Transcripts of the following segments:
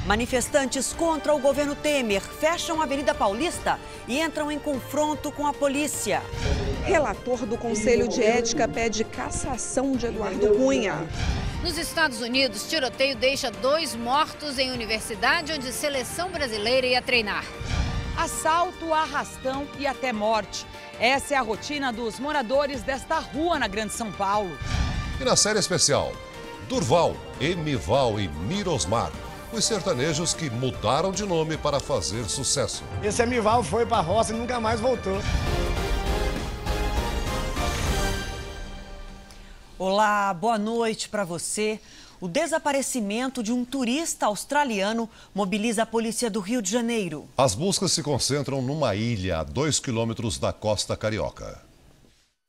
Manifestantes contra o governo Temer fecham a Avenida Paulista e entram em confronto com a polícia. Relator do Conselho de Ética pede cassação de Eduardo Cunha. Nos Estados Unidos, tiroteio deixa 2 mortos em universidade onde seleção brasileira ia treinar. Assalto, arrastão e até morte. Essa é a rotina dos moradores desta rua na Grande São Paulo. E na série especial, Durval, Emival e Mirosmar, os sertanejos que mudaram de nome para fazer sucesso. Esse Emival foi para a roça e nunca mais voltou. Olá, boa noite para você. O desaparecimento de um turista australiano mobiliza a polícia do Rio de Janeiro. As buscas se concentram numa ilha a 2 quilômetros da costa carioca.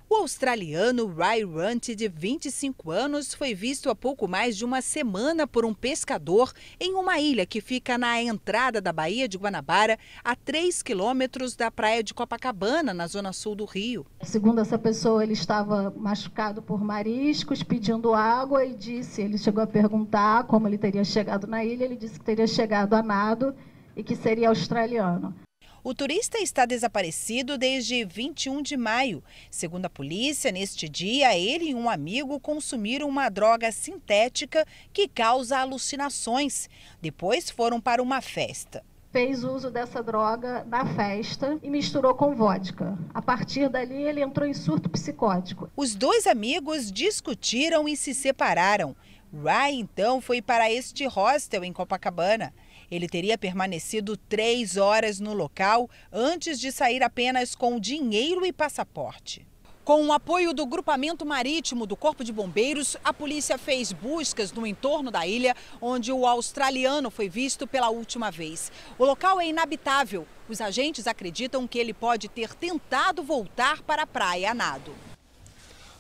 O australiano Ray Runt, de 25 anos, foi visto há pouco mais de uma semana por um pescador em uma ilha que fica na entrada da Baía de Guanabara, a 3 quilômetros da praia de Copacabana, na zona sul do Rio. Segundo essa pessoa, ele estava machucado por mariscos, pedindo água e ele chegou a perguntar como ele teria chegado na ilha, ele disse que teria chegado a nado e que seria australiano. O turista está desaparecido desde 21 de maio. Segundo a polícia, neste dia, ele e um amigo consumiram uma droga sintética que causa alucinações. Depois foram para uma festa. Fez uso dessa droga na festa e misturou com vodka. A partir dali, ele entrou em surto psicótico. Os 2 amigos discutiram e se separaram. Ray, então, foi para este hostel em Copacabana. Ele teria permanecido 3 horas no local antes de sair apenas com dinheiro e passaporte. Com o apoio do grupamento marítimo do Corpo de Bombeiros, a polícia fez buscas no entorno da ilha, onde o australiano foi visto pela última vez. O local é inabitável. Os agentes acreditam que ele pode ter tentado voltar para a praia a nado.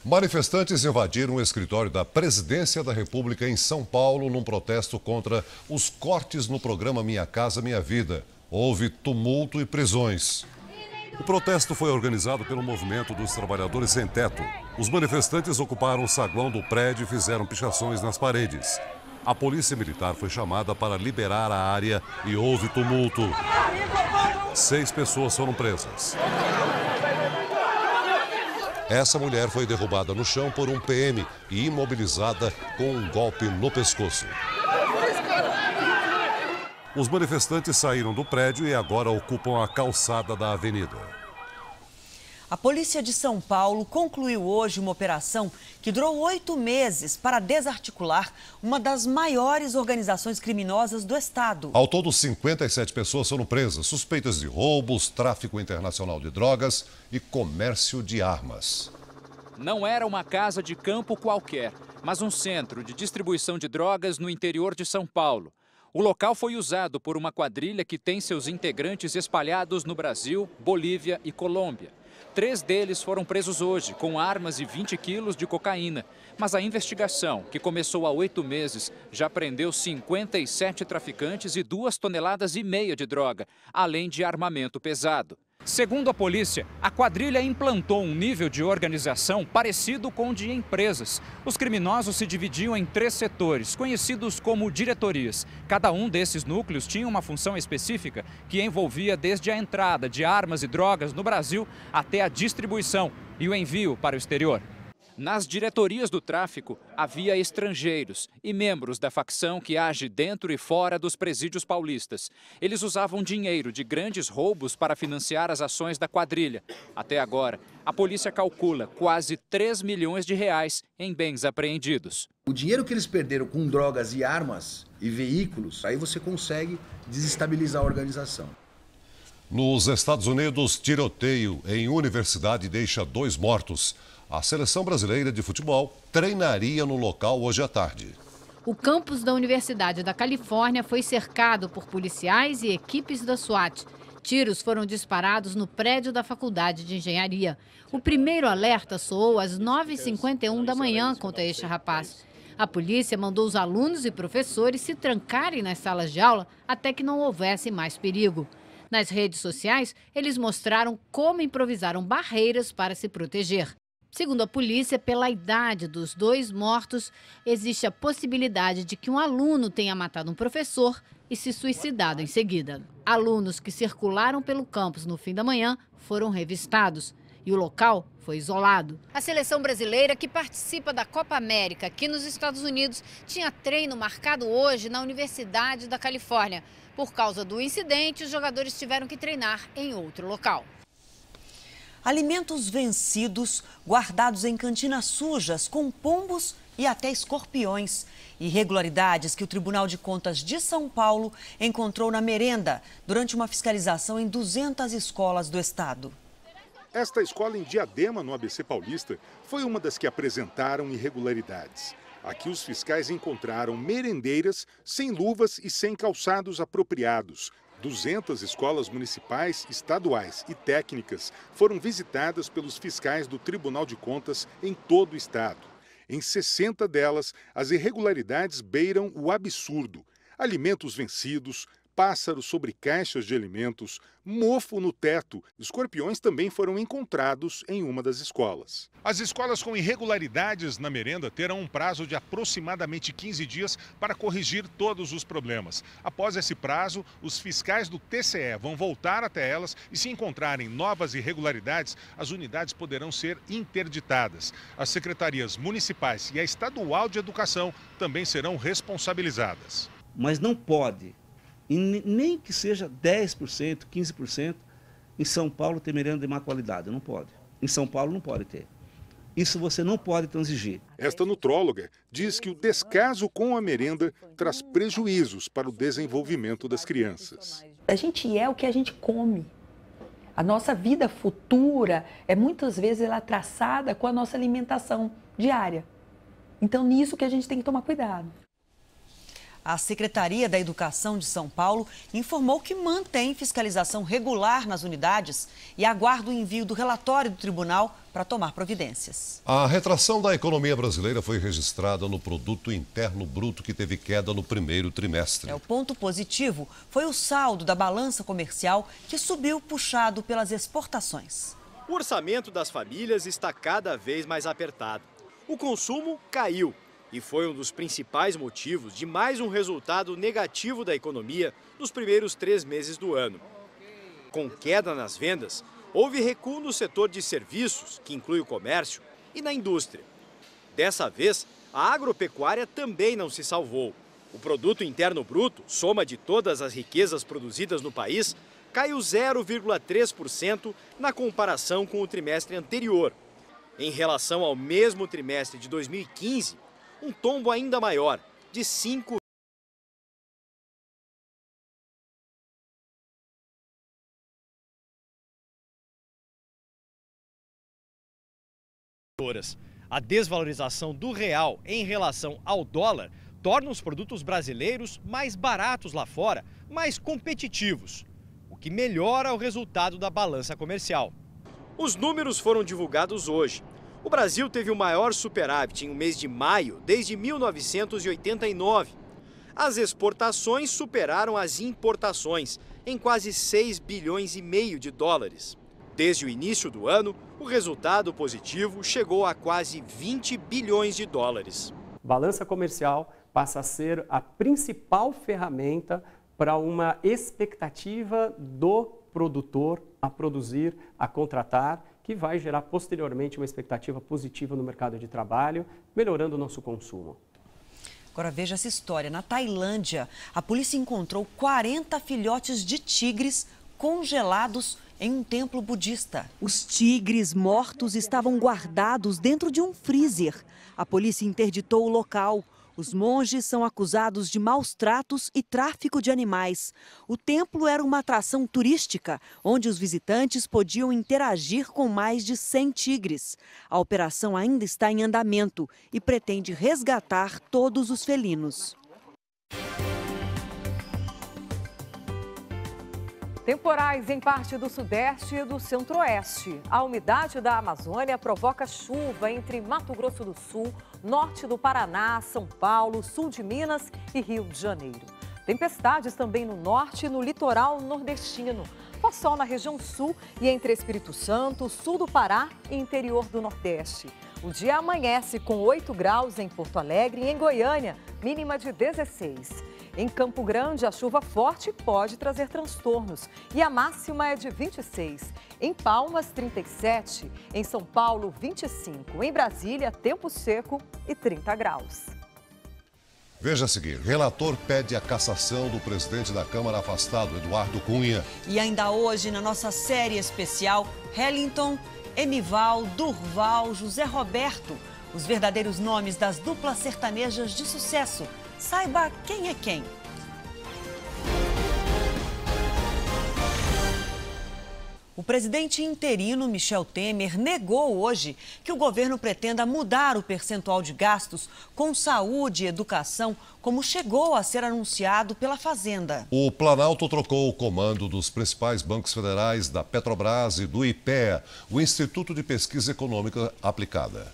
Manifestantes invadiram o escritório da Presidência da República em São Paulo num protesto contra os cortes no programa Minha Casa Minha Vida. Houve tumulto e prisões. O protesto foi organizado pelo Movimento dos Trabalhadores Sem Teto. Os manifestantes ocuparam o saguão do prédio e fizeram pichações nas paredes. A polícia militar foi chamada para liberar a área e houve tumulto. 6 pessoas foram presas. Essa mulher foi derrubada no chão por um PM e imobilizada com um golpe no pescoço. Os manifestantes saíram do prédio e agora ocupam a calçada da avenida. A polícia de São Paulo concluiu hoje uma operação que durou 8 meses para desarticular uma das maiores organizações criminosas do estado. Ao todo, 57 pessoas foram presas, suspeitas de roubos, tráfico internacional de drogas e comércio de armas. Não era uma casa de campo qualquer, mas um centro de distribuição de drogas no interior de São Paulo. O local foi usado por uma quadrilha que tem seus integrantes espalhados no Brasil, Bolívia e Colômbia. 3 deles foram presos hoje, com armas e 20 quilos de cocaína. Mas a investigação, que começou há 8 meses, já prendeu 57 traficantes e 2,5 toneladas de droga, além de armamento pesado. Segundo a polícia, a quadrilha implantou um nível de organização parecido com o de empresas. Os criminosos se dividiam em 3 setores, conhecidos como diretorias. Cada um desses núcleos tinha uma função específica que envolvia desde a entrada de armas e drogas no Brasil até a distribuição e o envio para o exterior. Nas diretorias do tráfico, havia estrangeiros e membros da facção que age dentro e fora dos presídios paulistas. Eles usavam dinheiro de grandes roubos para financiar as ações da quadrilha. Até agora, a polícia calcula quase 3 milhões de reais em bens apreendidos. O dinheiro que eles perderam com drogas e armas e veículos, aí você consegue desestabilizar a organização. Nos Estados Unidos, tiroteio em universidade deixa 2 mortos. A seleção brasileira de futebol treinaria no local hoje à tarde. O campus da Universidade da Califórnia foi cercado por policiais e equipes da SWAT. Tiros foram disparados no prédio da Faculdade de Engenharia. O primeiro alerta soou às 9h51 da manhã contra este rapaz. A polícia mandou os alunos e professores se trancarem nas salas de aula até que não houvesse mais perigo. Nas redes sociais, eles mostraram como improvisaram barreiras para se proteger. Segundo a polícia, pela idade dos 2 mortos, existe a possibilidade de que um aluno tenha matado um professor e se suicidado em seguida. Alunos que circularam pelo campus no fim da manhã foram revistados e o local foi isolado. A seleção brasileira, que participa da Copa América aqui nos Estados Unidos, tinha treino marcado hoje na Universidade da Califórnia. Por causa do incidente, os jogadores tiveram que treinar em outro local. Alimentos vencidos, guardados em cantinas sujas, com pombos e até escorpiões. Irregularidades que o Tribunal de Contas de São Paulo encontrou na merenda durante uma fiscalização em 200 escolas do estado. Esta escola em Diadema, no ABC Paulista, foi uma das que apresentaram irregularidades. Aqui os fiscais encontraram merendeiras sem luvas e sem calçados apropriados. 200 escolas municipais, estaduais e técnicas foram visitadas pelos fiscais do Tribunal de Contas em todo o estado. Em 60 delas, as irregularidades beiram o absurdo. Alimentos vencidos, pássaros sobre caixas de alimentos, mofo no teto. Escorpiões também foram encontrados em uma das escolas. As escolas com irregularidades na merenda terão um prazo de aproximadamente 15 dias para corrigir todos os problemas. Após esse prazo, os fiscais do TCE vão voltar até elas e, se encontrarem novas irregularidades, as unidades poderão ser interditadas. As secretarias municipais e a estadual de educação também serão responsabilizadas. Mas não pode, e nem que seja 10%, 15%, em São Paulo ter merenda de má qualidade. Não pode. Em São Paulo não pode ter. Isso você não pode transigir. Esta nutróloga diz que o descaso com a merenda traz prejuízos para o desenvolvimento das crianças. A gente é o que a gente come. A nossa vida futura muitas vezes ela é traçada com a nossa alimentação diária. Então, nisso que a gente tem que tomar cuidado. A Secretaria da Educação de São Paulo informou que mantém fiscalização regular nas unidades e aguarda o envio do relatório do tribunal para tomar providências. A retração da economia brasileira foi registrada no Produto Interno Bruto, que teve queda no primeiro trimestre. O ponto positivo foi o saldo da balança comercial, que subiu puxado pelas exportações. O orçamento das famílias está cada vez mais apertado. O consumo caiu e foi um dos principais motivos de mais um resultado negativo da economia nos primeiros 3 meses do ano. Com queda nas vendas, houve recuo no setor de serviços, que inclui o comércio, e na indústria. Dessa vez, a agropecuária também não se salvou. O Produto Interno Bruto, soma de todas as riquezas produzidas no país, caiu 0,3% na comparação com o trimestre anterior. Em relação ao mesmo trimestre de 2015, um tombo ainda maior, de 5%. A desvalorização do real em relação ao dólar torna os produtos brasileiros mais baratos lá fora, mais competitivos, o que melhora o resultado da balança comercial. Os números foram divulgados hoje. O Brasil teve o maior superávit em um mês de maio desde 1989. As exportações superaram as importações em quase 6 bilhões e meio de dólares. Desde o início do ano, o resultado positivo chegou a quase 20 bilhões de dólares. Balança comercial passa a ser a principal ferramenta para uma expectativa do produtor a produzir, a contratar, que vai gerar posteriormente uma expectativa positiva no mercado de trabalho, melhorando o nosso consumo. Agora veja essa história. Na Tailândia, a polícia encontrou 40 filhotes de tigres congelados em um templo budista. Os tigres mortos estavam guardados dentro de um freezer. A polícia interditou o local. Os monges são acusados de maus tratos e tráfico de animais. O templo era uma atração turística, onde os visitantes podiam interagir com mais de 100 tigres. A operação ainda está em andamento e pretende resgatar todos os felinos. Temporais em parte do Sudeste e do Centro-Oeste. A umidade da Amazônia provoca chuva entre Mato Grosso do Sul, norte do Paraná, São Paulo, sul de Minas e Rio de Janeiro. Tempestades também no norte e no litoral nordestino. Faz sol na região sul e entre Espírito Santo, sul do Pará e interior do Nordeste. O dia amanhece com 8 graus em Porto Alegre e em Goiânia, mínima de 16. Em Campo Grande, a chuva forte pode trazer transtornos e a máxima é de 26. Em Palmas, 37. Em São Paulo, 25. Em Brasília, tempo seco e 30 graus. Veja a seguir, relator pede a cassação do presidente da Câmara afastado, Eduardo Cunha. E ainda hoje, na nossa série especial, Hellington, Emival, Durval, José Roberto, os verdadeiros nomes das duplas sertanejas de sucesso. Saiba quem é quem. O presidente interino Michel Temer negou hoje que o governo pretenda mudar o percentual de gastos com saúde e educação, como chegou a ser anunciado pela Fazenda. O Planalto trocou o comando dos principais bancos federais, da Petrobras e do IPEA, o Instituto de Pesquisa Econômica Aplicada.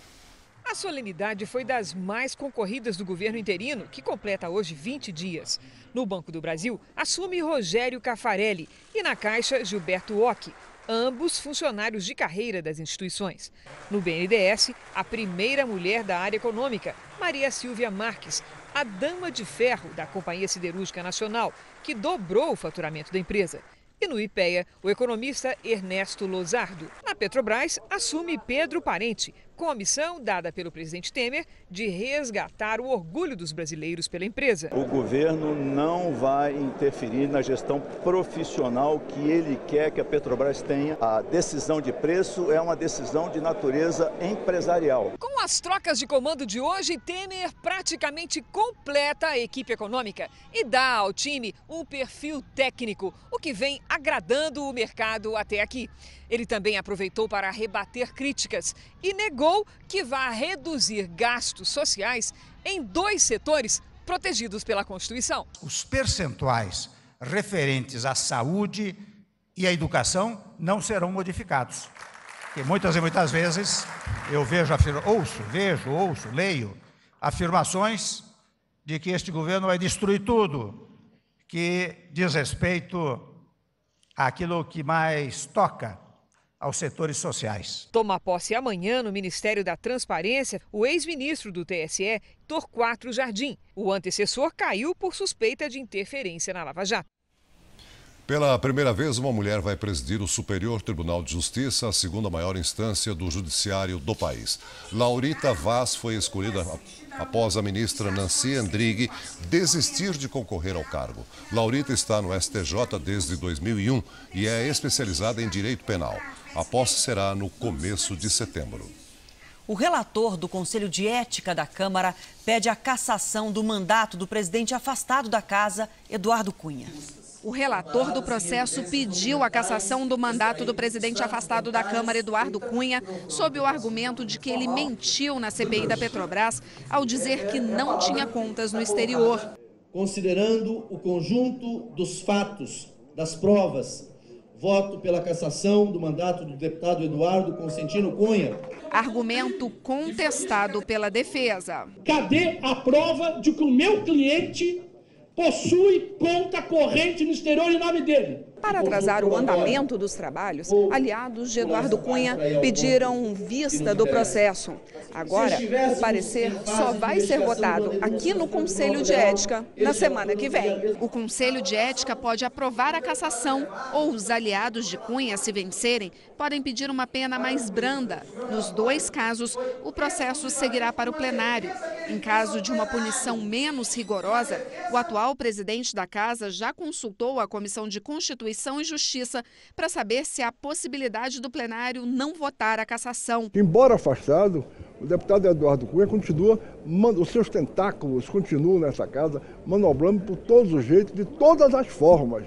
A solenidade foi das mais concorridas do governo interino, que completa hoje 20 dias. No Banco do Brasil, assume Rogério Caffarelli e na Caixa, Gilberto Occhi, ambos funcionários de carreira das instituições. No BNDES, a primeira mulher da área econômica, Maria Silvia Marques, a dama de ferro da Companhia Siderúrgica Nacional, que dobrou o faturamento da empresa. E no IPEA, o economista Ernesto Lozardo. Na Petrobras, assume Pedro Parente, com a missão dada pelo presidente Temer de resgatar o orgulho dos brasileiros pela empresa. O governo não vai interferir na gestão profissional que ele quer que a Petrobras tenha. A decisão de preço é uma decisão de natureza empresarial. Com as trocas de comando de hoje, Temer praticamente completa a equipe econômica e dá ao time um perfil técnico, o que vem agradando o mercado até aqui. Ele também aproveitou para rebater críticas e negou que vá reduzir gastos sociais em 2 setores protegidos pela Constituição. Os percentuais referentes à saúde e à educação não serão modificados. Porque muitas vezes eu leio afirmações de que este governo vai destruir tudo que diz respeito àquilo que mais toca aos setores sociais. Toma posse amanhã no Ministério da Transparência o ex-ministro do TSE, Torquato Jardim. O antecessor caiu por suspeita de interferência na Lava Jato. Pela primeira vez, uma mulher vai presidir o Superior Tribunal de Justiça, a segunda maior instância do judiciário do país. Laurita Vaz foi escolhida após a ministra Nancy Andrighi desistir de concorrer ao cargo. Laurita está no STJ desde 2001 e é especializada em direito penal. A posse será no começo de setembro. O relator do Conselho de Ética da Câmara pede a cassação do mandato do presidente afastado da Casa, Eduardo Cunha. O relator do processo pediu a cassação do mandato do presidente afastado da Câmara, Eduardo Cunha, sob o argumento de que ele mentiu na CPI da Petrobras ao dizer que não tinha contas no exterior. Considerando o conjunto dos fatos, das provas, voto pela cassação do mandato do deputado Eduardo Consentino Cunha. Argumento contestado pela defesa. Cadê a prova de que o meu cliente possui conta corrente no exterior em nome dele? Para atrasar o andamento dos trabalhos, aliados de Eduardo Cunha pediram vista do processo. Agora, o parecer só vai ser votado aqui no Conselho de Ética na semana que vem. O Conselho de Ética pode aprovar a cassação ou os aliados de Cunha, se vencerem, podem pedir uma pena mais branda. Nos 2 casos, o processo seguirá para o plenário. Em caso de uma punição menos rigorosa, o atual presidente da Casa já consultou a Comissão de Constituição e Justiça para saber se há possibilidade do plenário não votar a cassação. Embora afastado, o deputado Eduardo Cunha continua, os seus tentáculos continuam nessa casa, manobrando por todos os jeitos, de todas as formas.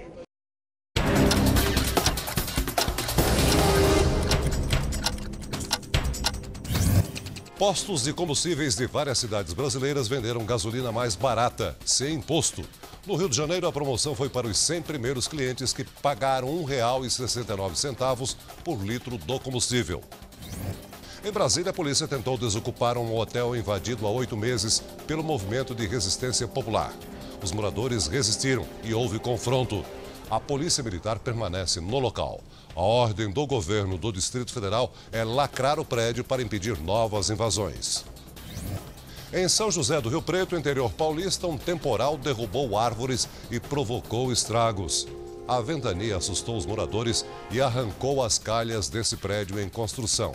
Postos de combustíveis de várias cidades brasileiras venderam gasolina mais barata, sem imposto. No Rio de Janeiro, a promoção foi para os 100 primeiros clientes que pagaram R$ 1,69 por litro do combustível. Em Brasília, a polícia tentou desocupar um hotel invadido há 8 meses pelo movimento de resistência popular. Os moradores resistiram e houve confronto. A Polícia Militar permanece no local. A ordem do governo do Distrito Federal é lacrar o prédio para impedir novas invasões. Em São José do Rio Preto, interior paulista, um temporal derrubou árvores e provocou estragos. A ventania assustou os moradores e arrancou as calhas desse prédio em construção.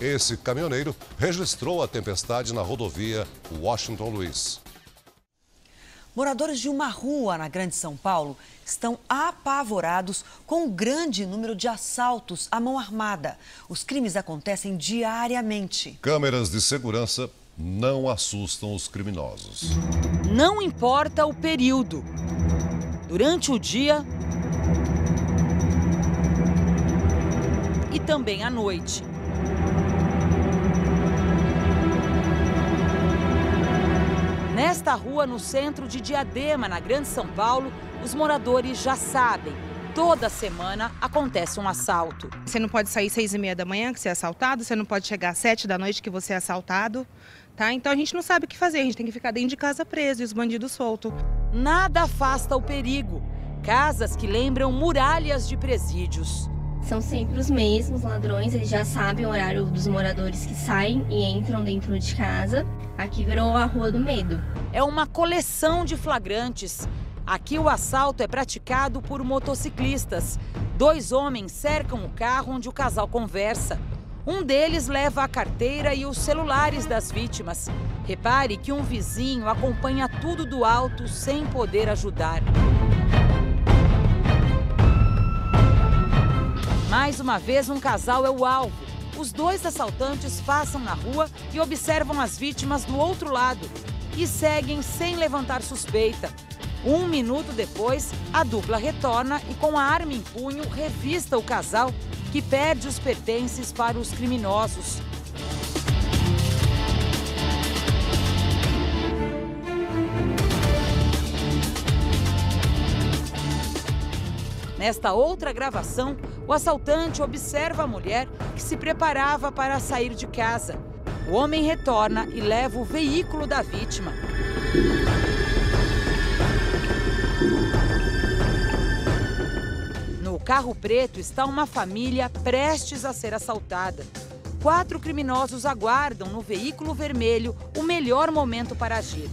Esse caminhoneiro registrou a tempestade na rodovia Washington Luiz. Moradores de uma rua na Grande São Paulo estão apavorados com o grande número de assaltos à mão armada. Os crimes acontecem diariamente. Câmeras de segurança não assustam os criminosos. Não importa o período. Durante o dia e também à noite. Nesta rua, no centro de Diadema, na Grande São Paulo, os moradores já sabem. Toda semana acontece um assalto. Você não pode sair 6h30 da manhã que você é assaltado, você não pode chegar às 7 da noite que você é assaltado. Tá? Então a gente não sabe o que fazer, a gente tem que ficar dentro de casa preso e os bandidos soltos. Nada afasta o perigo. Casas que lembram muralhas de presídios. São sempre os mesmos ladrões, eles já sabem o horário dos moradores que saem e entram dentro de casa. Aqui virou a Rua do Medo. É uma coleção de flagrantes. Aqui o assalto é praticado por motociclistas. 2 homens cercam o carro onde o casal conversa. Um deles leva a carteira e os celulares das vítimas. Repare que um vizinho acompanha tudo do alto sem poder ajudar. Mais uma vez, um casal é o alvo. Os 2 assaltantes passam na rua e observam as vítimas do outro lado e seguem sem levantar suspeita. 1 minuto depois, a dupla retorna e, com a arma em punho, revista o casal, que perde os pertences para os criminosos. Nesta outra gravação, o assaltante observa a mulher que se preparava para sair de casa. O homem retorna e leva o veículo da vítima. No carro preto está uma família prestes a ser assaltada. 4 criminosos aguardam no veículo vermelho o melhor momento para agir.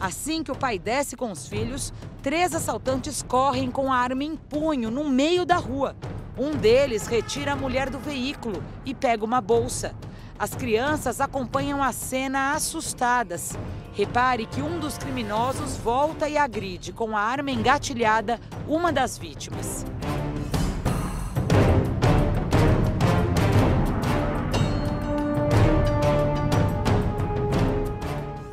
Assim que o pai desce com os filhos, 3 assaltantes correm com a arma em punho no meio da rua. Um deles retira a mulher do veículo e pega uma bolsa. As crianças acompanham a cena assustadas. Repare que um dos criminosos volta e agride com a arma engatilhada uma das vítimas.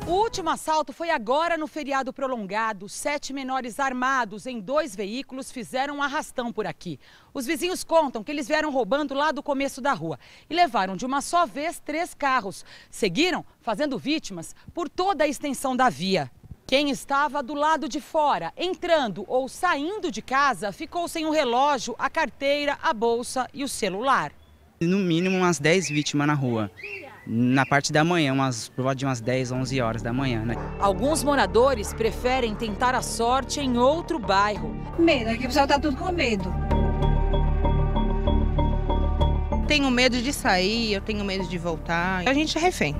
O último assalto foi agora no feriado prolongado. 7 menores armados em 2 veículos fizeram um arrastão por aqui. Os vizinhos contam que eles vieram roubando lá do começo da rua e levaram de uma só vez 3 carros. Seguiram fazendo vítimas por toda a extensão da via. Quem estava do lado de fora, entrando ou saindo de casa, ficou sem o relógio, a carteira, a bolsa e o celular. No mínimo umas 10 vítimas na rua. Na parte da manhã, por volta de umas 10, 11 horas da manhã, né? Alguns moradores preferem tentar a sorte em outro bairro. Medo, aqui o pessoal tá tudo com medo. Tenho medo de sair, eu tenho medo de voltar. A gente é refém.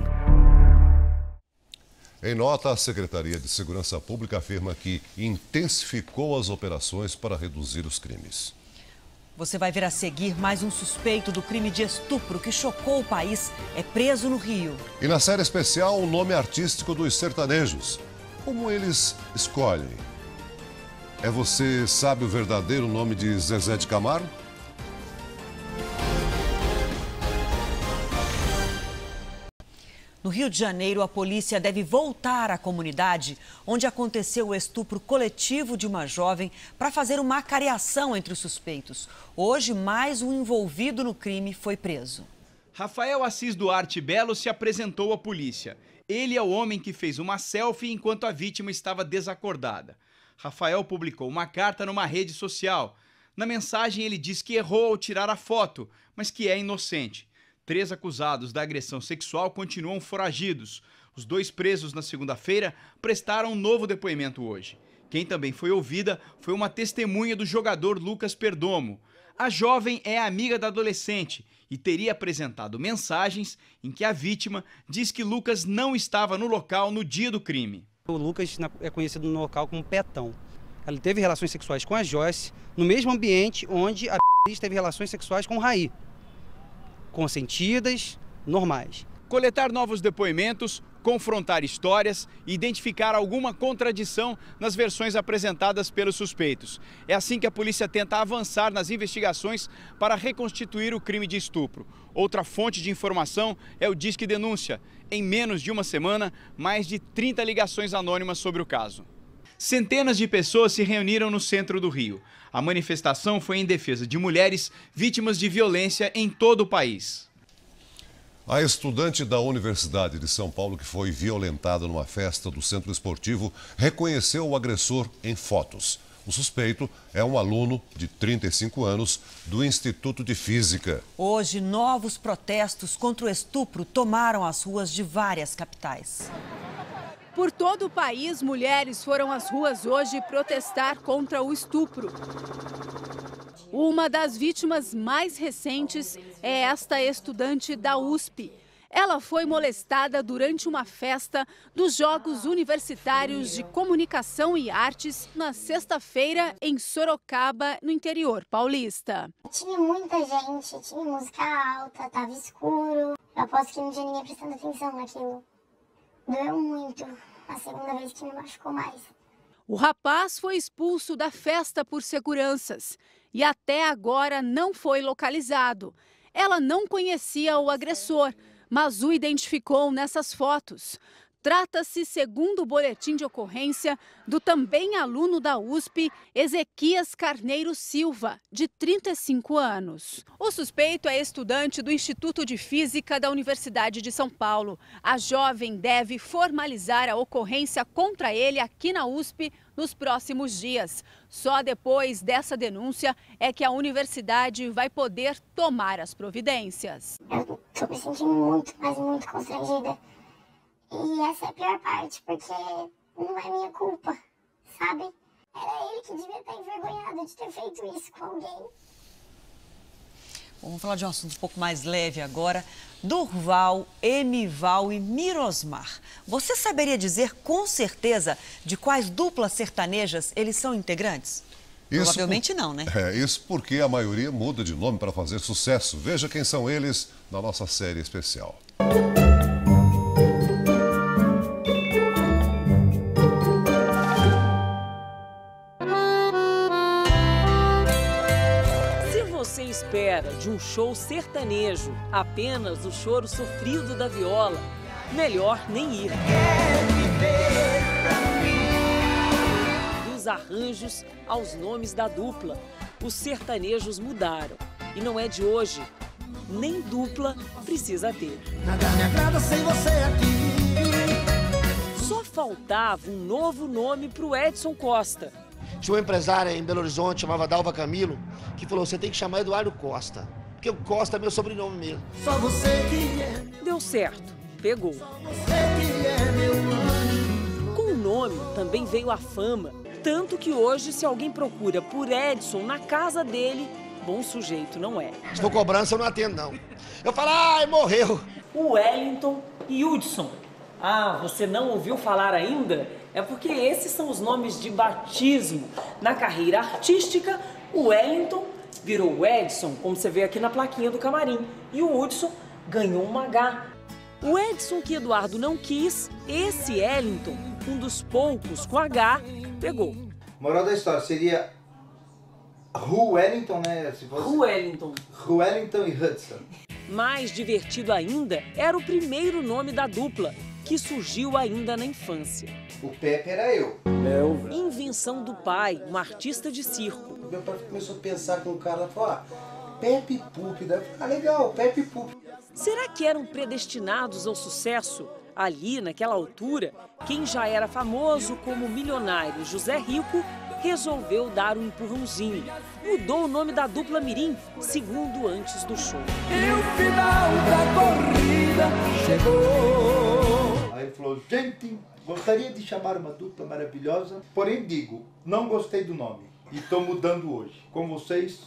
Em nota, a Secretaria de Segurança Pública afirma que intensificou as operações para reduzir os crimes. Você vai ver a seguir mais um suspeito do crime de estupro que chocou o país. É preso no Rio. E na série especial, o nome artístico dos sertanejos. Como eles escolhem? Você sabe o verdadeiro nome de Zezé de Camargo? No Rio de Janeiro, a polícia deve voltar à comunidade onde aconteceu o estupro coletivo de uma jovem para fazer uma acariação entre os suspeitos. Hoje, mais um envolvido no crime foi preso. Rafael Assis Duarte Belo se apresentou à polícia. Ele é o homem que fez uma selfie enquanto a vítima estava desacordada. Rafael publicou uma carta numa rede social. Na mensagem, ele diz que errou ao tirar a foto, mas que é inocente. 3 acusados da agressão sexual continuam foragidos. Os 2 presos na segunda-feira prestaram um novo depoimento hoje. Quem também foi ouvida foi uma testemunha do jogador Lucas Perdomo. A jovem é amiga da adolescente e teria apresentado mensagens em que a vítima diz que Lucas não estava no local no dia do crime. O Lucas é conhecido no local como Petão. Ele teve relações sexuais com a Joyce no mesmo ambiente onde a teve relações sexuais com o Raí. Consentidas, normais. Coletar novos depoimentos, confrontar histórias e identificar alguma contradição nas versões apresentadas pelos suspeitos. É assim que a polícia tenta avançar nas investigações para reconstituir o crime de estupro. Outra fonte de informação é o Disque Denúncia. Em menos de uma semana, mais de 30 ligações anônimas sobre o caso. Centenas de pessoas se reuniram no centro do Rio. A manifestação foi em defesa de mulheres vítimas de violência em todo o país. A estudante da Universidade de São Paulo que foi violentada numa festa do centro esportivo reconheceu o agressor em fotos. O suspeito é um aluno de 35 anos do Instituto de Física. Hoje, novos protestos contra o estupro tomaram as ruas de várias capitais. Por todo o país, mulheres foram às ruas hoje protestar contra o estupro. Uma das vítimas mais recentes é esta estudante da USP. Ela foi molestada durante uma festa dos Jogos Universitários de Comunicação e Artes na sexta-feira em Sorocaba, no interior paulista. Tinha muita gente, tinha música alta, estava escuro. Eu aposto que não tinha ninguém prestando atenção naquilo. Doeu muito, a segunda vez que me machucou mais. O rapaz foi expulso da festa por seguranças e até agora não foi localizado. Ela não conhecia o agressor, mas o identificou nessas fotos. Trata-se, segundo o boletim de ocorrência, do também aluno da USP, Ezequias Carneiro Silva, de 35 anos. O suspeito é estudante do Instituto de Física da Universidade de São Paulo. A jovem deve formalizar a ocorrência contra ele aqui na USP nos próximos dias. Só depois dessa denúncia é que a universidade vai poder tomar as providências. Eu estou me sentindo muito, mas muito constrangida. E essa é a pior parte, porque não é minha culpa, sabe? Era ele que devia estar envergonhado de ter feito isso com alguém. Vamos falar de um assunto um pouco mais leve agora. Durval, Emival e Mirosmar. Você saberia dizer com certeza de quais duplas sertanejas eles são integrantes? Provavelmente não, né? Isso porque a maioria muda de nome para fazer sucesso. Veja quem são eles na nossa série especial. Você espera de um show sertanejo apenas o choro sofrido da viola, melhor nem ir. Dos arranjos aos nomes da dupla, os sertanejos mudaram. E não é de hoje, nem dupla precisa ter. Nada me agrada sem você aqui. Só faltava um novo nome para o Edson Costa. Tinha uma empresária em Belo Horizonte, chamava Dalva Camilo, que falou, você tem que chamar Eduardo Costa, porque o Costa é meu sobrenome mesmo. Só você que é. Deu certo, pegou. Só você que é meu anjo. Com o nome também veio a fama, tanto que hoje se alguém procura por Edson na casa dele, bom sujeito não é. Se for cobrança eu não atendo não. Eu falo, ai, morreu. O Wellington e Hudson. Ah, você não ouviu falar ainda? É porque esses são os nomes de batismo. Na carreira artística, o Wellington virou o Edson, como você vê aqui na plaquinha do camarim. E o Hudson ganhou uma H. O Edson que Eduardo não quis, esse Wellington, um dos poucos com H, pegou. Moral da história seria Wellington, né? Se fosse... Wellington e Hudson. Mais divertido ainda era o primeiro nome da dupla, que surgiu ainda na infância. O Pepe era eu. Invenção do pai, um artista de circo. Meu pai começou a pensar com o cara e falou, Pepe Pup. Legal, Pepe Pup. Será que eram predestinados ao sucesso? Ali, naquela altura, quem já era famoso como milionário José Rico resolveu dar um empurrãozinho. Mudou o nome da dupla mirim segundos antes do show. E o final da corrida chegou. Aí ele falou, gente, gostaria de chamar uma dupla maravilhosa, porém digo, não gostei do nome e estou mudando hoje. Com vocês,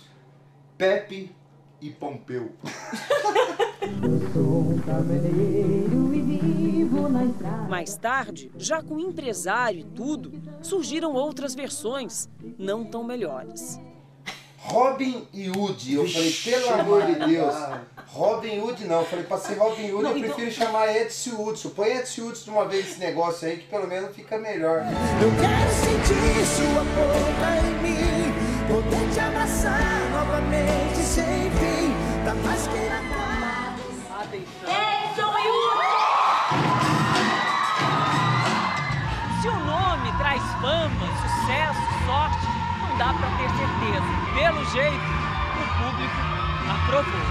Pepe e Pompeu. Mais tarde, já com empresário e tudo, surgiram outras versões, não tão melhores. Robin e Hood, eu falei, pelo amor de Deus, Robin Hood não, eu falei, pra ser Robin Hood eu prefiro chamar Edson Hudson. Põe Edson Hudson de uma vez esse negócio aí que pelo menos fica melhor. Eu quero sentir sua boca em mim, poder te abraçar novamente sem fim, tá mais que na cara. Edson e Se o nome traz fama, sucesso, sorte, não dá pra ter certeza. Pelo jeito, o público aprovou.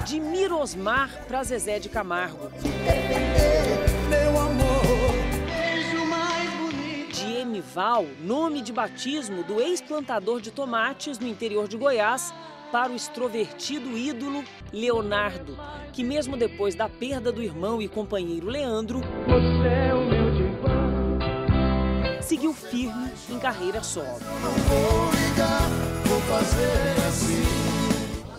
De Mirosmar para Zezé de Camargo. Meu amor, beijo mais bonito. De Emival, nome de batismo do ex-plantador de tomates no interior de Goiás, para o extrovertido ídolo Leonardo, que mesmo depois da perda do irmão e companheiro Leandro, você é o meu divã. Seguiu firme em carreira solo. Vou ligar, vou fazer assim.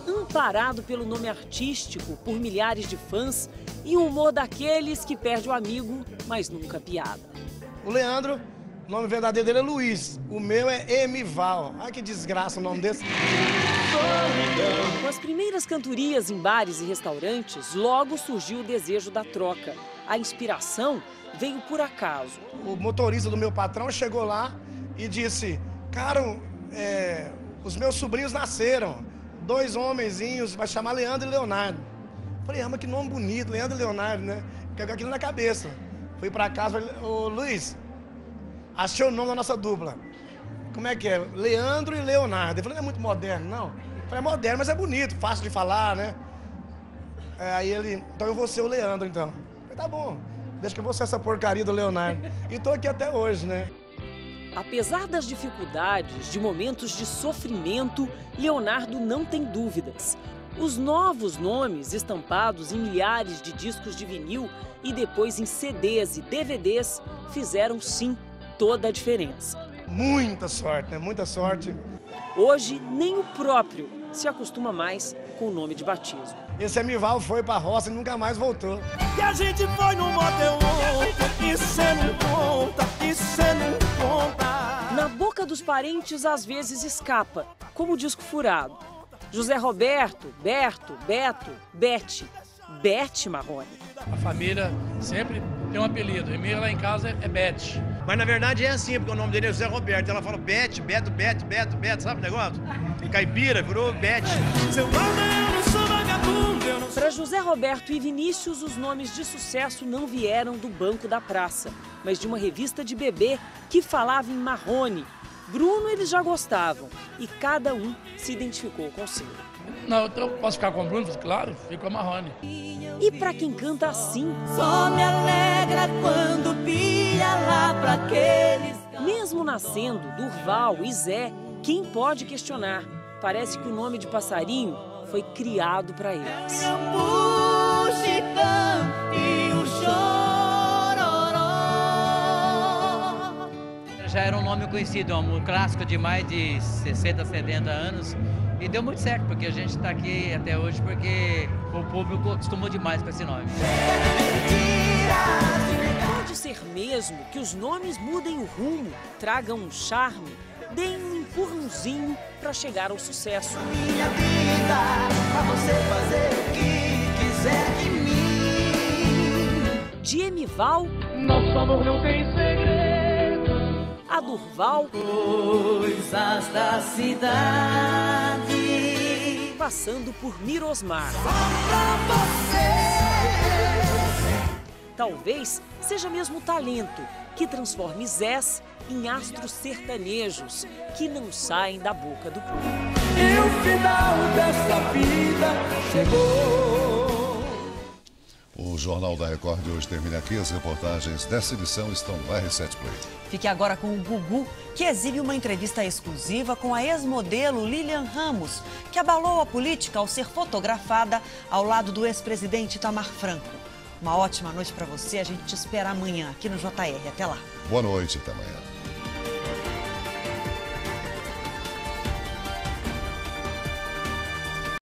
Amparado pelo nome artístico por milhares de fãs e o humor daqueles que perde o amigo, mas nunca a piada. O Leandro, o nome verdadeiro dele é Luiz. O meu é Emival. Ai, que desgraça o nome desse. Com as primeiras cantorias em bares e restaurantes, logo surgiu o desejo da troca. A inspiração veio por acaso. O motorista do meu patrão chegou lá e disse, cara, os meus sobrinhos nasceram, 2 homenzinhos, vai chamar Leandro e Leonardo. Falei, mas que nome bonito, Leandro e Leonardo, né? Pegou aquilo na cabeça. Fui pra casa, falei, ô Luiz, achei o nome da nossa dupla. Como é que é? Leandro e Leonardo. Ele falou, não é muito moderno, não. Eu falei, é moderno, mas é bonito, fácil de falar, né? Aí ele, então eu vou ser o Leandro, então. Eu falei, tá bom, deixa que eu vou ser essa porcaria do Leonardo. E tô aqui até hoje, né? Apesar das dificuldades, de momentos de sofrimento, Leonardo não tem dúvidas. Os novos nomes estampados em milhares de discos de vinil e depois em CDs e DVDs fizeram, sim, toda a diferença. Muita sorte, né? Muita sorte. Hoje, nem o próprio se acostuma mais com o nome de batismo. Esse Emival foi pra roça e nunca mais voltou. E a gente foi no motel ontem, e cê não conta, e cê não conta. Na boca dos parentes, às vezes escapa, como o disco furado. José Roberto, Berto, Beto, Bete, Bete Marrone. A família sempre tem um apelido, e minha lá em casa é Bete. Mas na verdade é assim, porque o nome dele é José Roberto. Ela fala Bete, Beto, Beto, Beto, Beto, sabe o negócio? E caipira, virou Bete. Para José Roberto e Vinícius, os nomes de sucesso não vieram do banco da praça, mas de uma revista de bebê que falava em Marrone. Bruno eles já gostavam e cada um se identificou com o seu. Não, então posso ficar com o Bruno, claro, fico com a Marrone. E para quem canta assim... Só me alegra quando pia lá pra aqueles... Mesmo nascendo Durval e Zé, quem pode questionar? Parece que o nome de passarinho foi criado para eles. E o chororó. Já era um nome conhecido, um clássico de mais de 60, 70 anos. E deu muito certo, porque a gente está aqui até hoje, porque o público acostumou demais com esse nome. Pode ser mesmo que os nomes mudem o rumo, tragam um charme, deem um empurrãozinho para chegar ao sucesso. Minha vida, pra você fazer o que quiser de mim. De Emival, nosso amor não tem segredo. A Durval, coisas da cidade. Passando por Mirosmar. Só pra você. Talvez seja mesmo o talento que transforme Zés em astros sertanejos que não saem da boca do público. E o final dessa vida chegou. O O Jornal da Record de hoje termina aqui. As reportagens dessa edição estão no R7 Play. Fique agora com o Gugu, que exibe uma entrevista exclusiva com a ex-modelo Lilian Ramos, que abalou a política ao ser fotografada ao lado do ex-presidente Itamar Franco. Uma ótima noite para você. A gente te espera amanhã aqui no JR. Até lá. Boa noite, até amanhã.